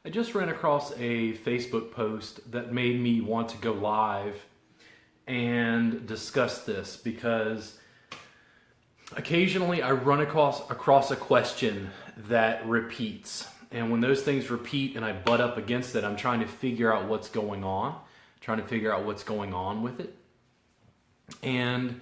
I just ran across a Facebook post that made me want to go live and discuss this because occasionally I run across a question that repeats. And when those things repeat and I butt up against it, I'm trying to figure out what's going on, with it. And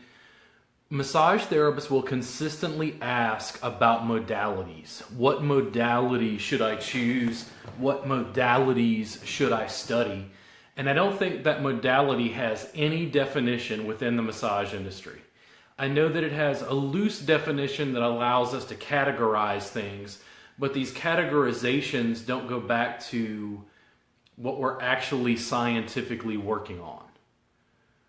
massage therapists will consistently ask about modalities. What modality should I choose? What modalities should I study? And I don't think that modality has any definition within the massage industry. I know that it has a loose definition that allows us to categorize things, but these categorizations don't go back to what we're actually scientifically working on.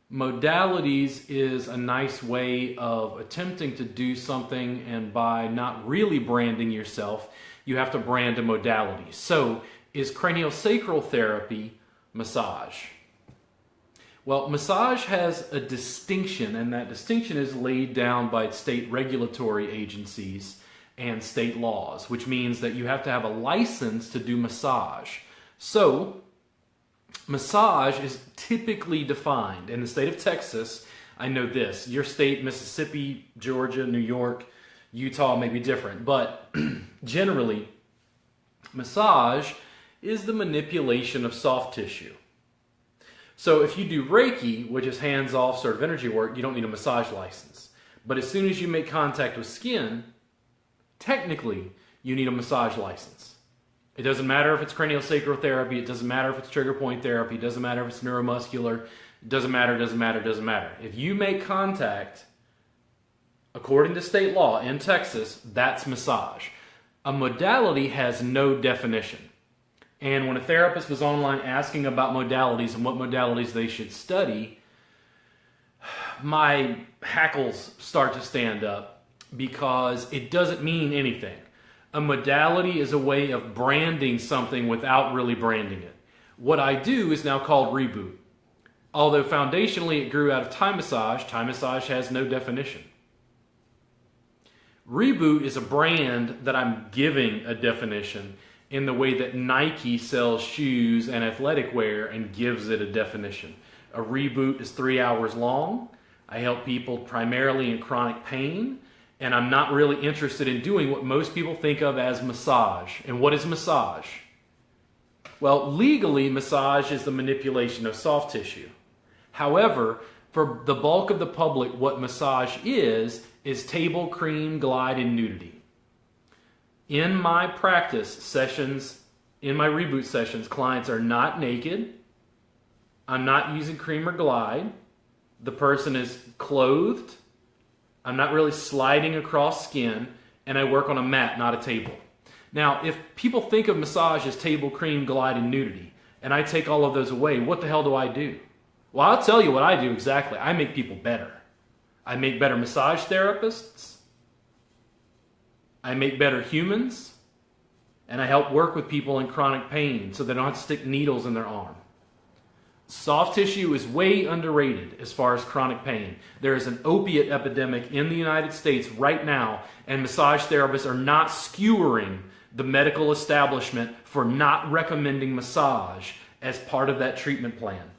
Modalities is a nice way of attempting to do something, and by not really branding yourself, you have to brand a modality. So, is craniosacral therapy massage? Well, massage has a distinction, and that distinction is laid down by state regulatory agencies and state laws, which means that you have to have a license to do massage. So, massage is typically defined in the state of Texas. I know this. Your state, Mississippi, Georgia, New York, Utah may be different, but generally, massage is the manipulation of soft tissue. So if you do Reiki, which is hands-off sort of energy work, you don't need a massage license. But as soon as you make contact with skin, technically, you need a massage license. It doesn't matter if it's craniosacral therapy, it doesn't matter if it's trigger point therapy, it doesn't matter if it's neuromuscular, it doesn't matter. If you make contact, according to state law in Texas, that's massage. A modality has no definition. And when a therapist was online asking about modalities and what modalities they should study, my hackles start to stand up because it doesn't mean anything. A modality is a way of branding something without really branding it. What I do is now called Reboot. Although foundationally it grew out of Thai massage has no definition. Reboot is a brand that I'm giving a definition in the way that Nike sells shoes and athletic wear and gives it a definition. A Reboot is 3 hours long. I help people primarily in chronic pain. And I'm not really interested in doing what most people think of as massage. And what is massage? Well, legally, massage is the manipulation of soft tissue. However, for the bulk of the public, what massage is table, cream, glide, and nudity. In my practice sessions, in my Reboot sessions, clients are not naked. I'm not using cream or glide. The person is clothed. I'm not really sliding across skin, and I work on a mat, not a table. Now, if people think of massage as table, cream, glide, and nudity, and I take all of those away, what the hell do I do? Well, I'll tell you what I do exactly. I make people better. I make better massage therapists. I make better humans. And I help work with people in chronic pain so they don't have to stick needles in their arm. Soft tissue is way underrated as far as chronic pain. There is an opiate epidemic in the United States right now, and massage therapists are not skewering the medical establishment for not recommending massage as part of that treatment plan.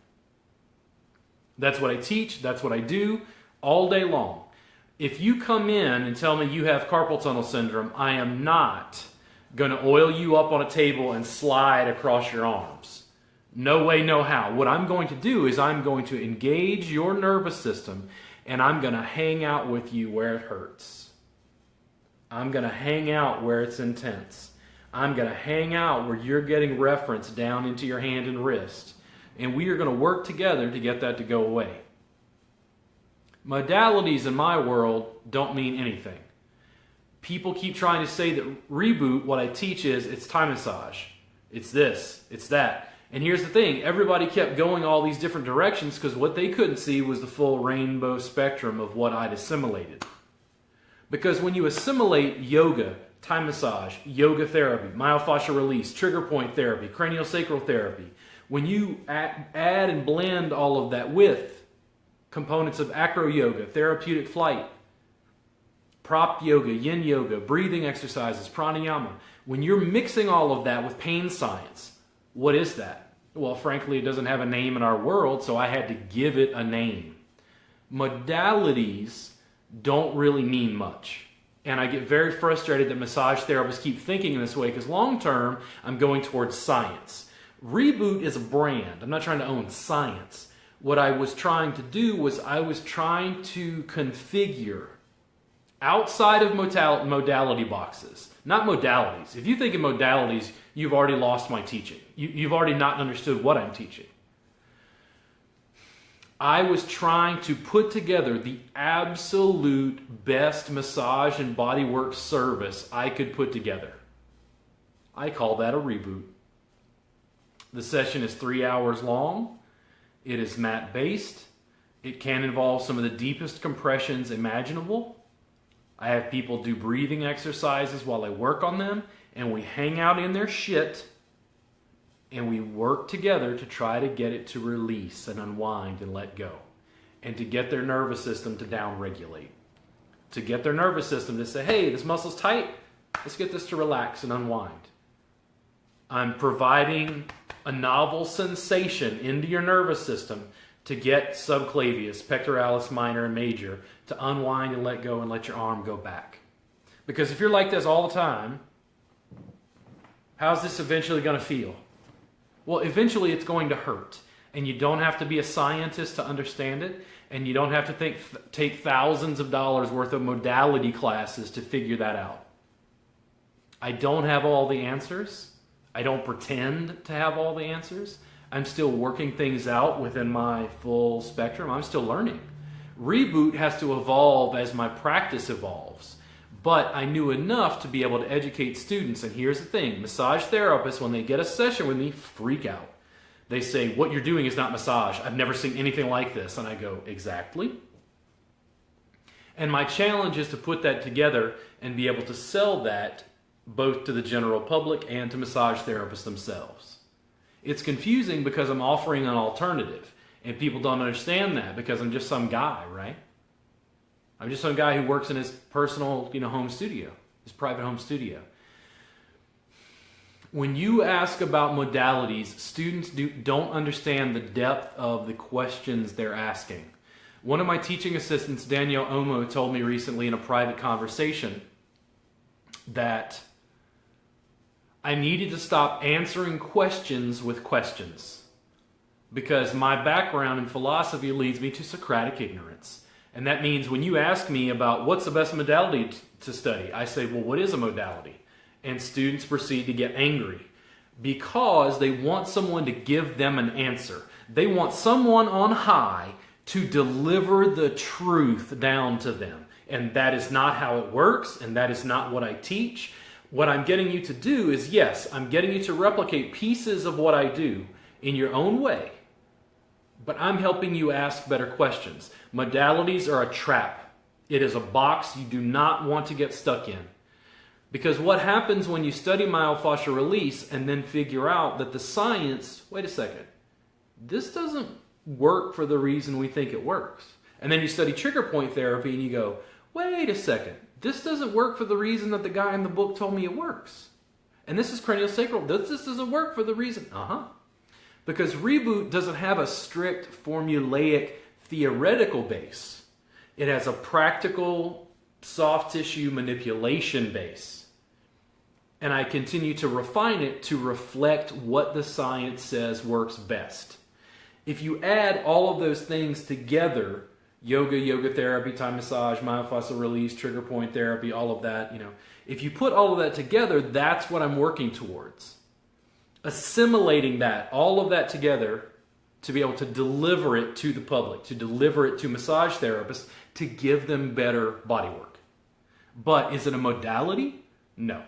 That's what I teach, that's what I do all day long. If you come in and tell me you have carpal tunnel syndrome, I am not going to oil you up on a table and slide across your arms. No way, no how. What I'm going to do is I'm going to engage your nervous system, and I'm going to hang out with you where it hurts. I'm going to hang out where it's intense. I'm going to hang out where you're getting reference down into your hand and wrist. And we are going to work together to get that to go away. Modalities in my world don't mean anything. People keep trying to say that Reboot, what I teach is it's Thai massage. It's this, it's that. And here's the thing, everybody kept going all these different directions because what they couldn't see was the full rainbow spectrum of what I'd assimilated. Because when you assimilate yoga, Thai massage, yoga therapy, myofascial release, trigger point therapy, craniosacral therapy, when you add and blend all of that with components of acro yoga, therapeutic flight, prop yoga, yin yoga, breathing exercises, pranayama, When you're mixing all of that with pain science, what is that? Well, frankly, it doesn't have a name in our world, so I had to give it a name. Modalities don't really mean much. And I get very frustrated that massage therapists keep thinking in this way because long term, I'm going towards science. Reboot is a brand. I'm not trying to own science. What I was trying to do was I was trying to configure outside of modality boxes, not modalities. If you think of modalities, you've already lost my teaching. You've already not understood what I'm teaching. I was trying to put together the absolute best massage and bodywork service I could put together. I call that a reboot. The session is 3 hours long. It is mat-based. It can involve some of the deepest compressions imaginable. I have people do breathing exercises while I work on them, and we hang out in their shit, and we work together to try to get it to release and unwind and let go, and to get their nervous system to downregulate, to get their nervous system to say, hey, this muscle's tight, let's get this to relax and unwind. I'm providing a novel sensation into your nervous system to get subclavius, pectoralis minor and major, to unwind and let go and let your arm go back. Because if you're like this all the time, how's this eventually going to feel? Well, eventually it's going to hurt. And you don't have to be a scientist to understand it. And you don't have to take thousands of dollars worth of modality classes to figure that out. I don't have all the answers. I don't pretend to have all the answers. I'm still working things out within my full spectrum. I'm still learning. Reboot has to evolve as my practice evolves. But I knew enough to be able to educate students. And here's the thing. Massage therapists, when they get a session with me, freak out. They say, what you're doing is not massage. I've never seen anything like this. And I go, exactly. And my challenge is to put that together and be able to sell that both to the general public and to massage therapists themselves. It's confusing because I'm offering an alternative. And people don't understand that because I'm just some guy, right? I'm just some guy who works in his personal, home studio, his private home studio. When you ask about modalities, students don't understand the depth of the questions they're asking. One of my teaching assistants, Danielle Omo, told me recently in a private conversation that I needed to stop answering questions with questions because my background in philosophy leads me to Socratic ignorance. And that means when you ask me about what's the best modality to study, I say, well, what is a modality? And students proceed to get angry because they want someone to give them an answer. They want someone on high to deliver the truth down to them. And that is not how it works, and that is not what I teach. What I'm getting you to do is, yes, I'm getting you to replicate pieces of what I do in your own way. But I'm helping you ask better questions. Modalities are a trap. It is a box you do not want to get stuck in. Because what happens when you study myofascial release and then figure out that the science, wait a second, this doesn't work for the reason we think it works. And then you study trigger point therapy and you go, wait a second, this doesn't work for the reason that the guy in the book told me it works. And this is craniosacral. This doesn't work for the reason. Because Reboot doesn't have a strict formulaic theoretical base. It has a practical soft tissue manipulation base. And I continue to refine it to reflect what the science says works best. If you add all of those things together, yoga therapy, Thai massage, myofascial release, trigger point therapy, all of that, if you put all of that together, that's what I'm working towards. Assimilating that, all of that together, to be able to deliver it to the public, to deliver it to massage therapists, to give them better body work. But is it a modality? No.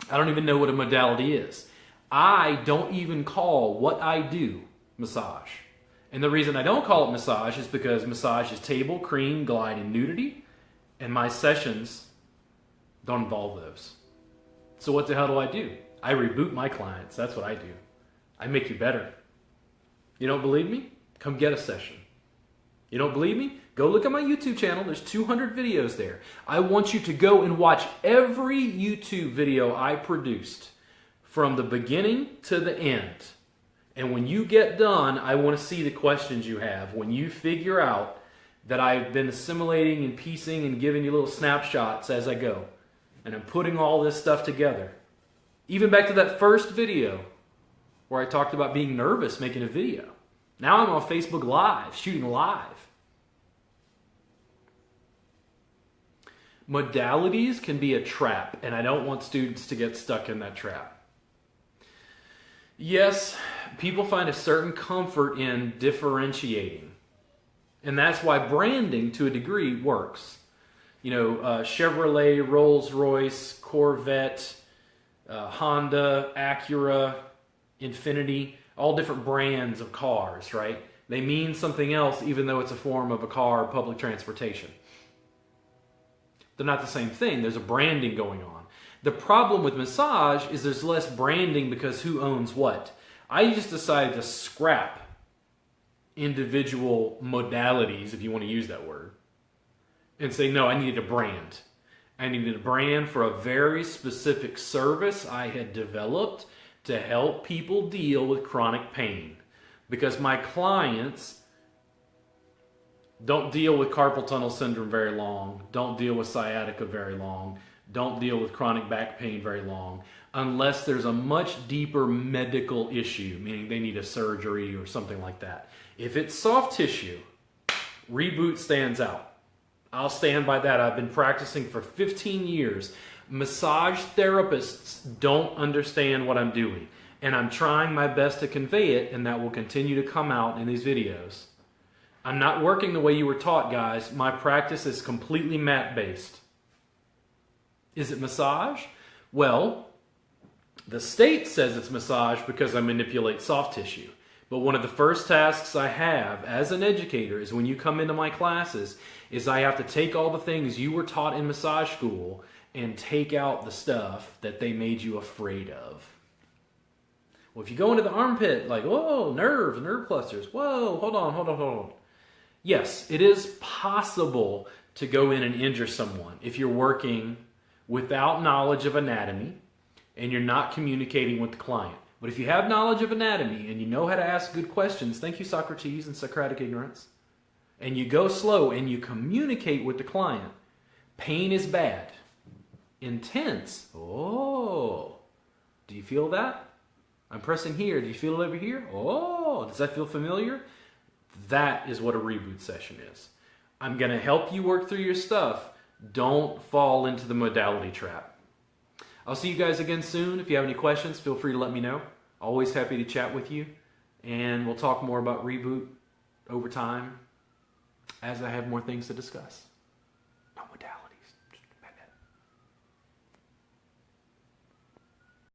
I don't even know what a modality is. I don't even call what I do massage. And the reason I don't call it massage is because massage is table, cream, glide, and nudity. And my sessions don't involve those. So what the hell do I do? I reboot my clients. That's what I do. I make you better. You don't believe me? Come get a session. You don't believe me? Go look at my YouTube channel. There's 200 videos there. I want you to go and watch every YouTube video I produced from the beginning to the end. And when you get done, I want to see the questions you have. When you figure out that I've been assimilating and piecing and giving you little snapshots as I go. And I'm putting all this stuff together. Even back to that first video where I talked about being nervous making a video. Now I'm on Facebook Live, shooting live. Modalities can be a trap, and I don't want students to get stuck in that trap. Yes, people find a certain comfort in differentiating. And that's why branding, to a degree, works. You know, Chevrolet, Rolls-Royce, Corvette, Honda, Acura, Infiniti, all different brands of cars, right? They mean something else even though it's a form of a car or public transportation. They're not the same thing. There's a branding going on. The problem with massage is there's less branding because who owns what? I just decided to scrap individual modalities, if you want to use that word, and say, no, I needed a brand. I needed a brand for a very specific service I had developed to help people deal with chronic pain. Because my clients don't deal with carpal tunnel syndrome very long, don't deal with sciatica very long, don't deal with chronic back pain very long, unless there's a much deeper medical issue, meaning they need a surgery or something like that. If it's soft tissue, Reboot stands out. I'll stand by that. I've been practicing for 15 years. Massage therapists don't understand what I'm doing, and I'm trying my best to convey it, and that will continue to come out in these videos. I'm not working the way you were taught, guys. My practice is completely mat-based. Is it massage? Well, the state says it's massage because I manipulate soft tissue. But one of the first tasks I have as an educator is when you come into my classes is I have to take all the things you were taught in massage school and take out the stuff that they made you afraid of. Well, if you go into the armpit, like, whoa, nerve clusters, whoa, hold on. Yes, it is possible to go in and injure someone if you're working without knowledge of anatomy and you're not communicating with the client. But if you have knowledge of anatomy and you know how to ask good questions, thank you Socrates and Socratic ignorance, and you go slow and you communicate with the client, pain is bad. Intense. Oh, do you feel that? I'm pressing here. Do you feel it over here? Oh, does that feel familiar? That is what a reboot session is. I'm going to help you work through your stuff. Don't fall into the modality trap. I'll see you guys again soon. If you have any questions, feel free to let me know. Always happy to chat with you. And we'll talk more about Reboot over time as I have more things to discuss.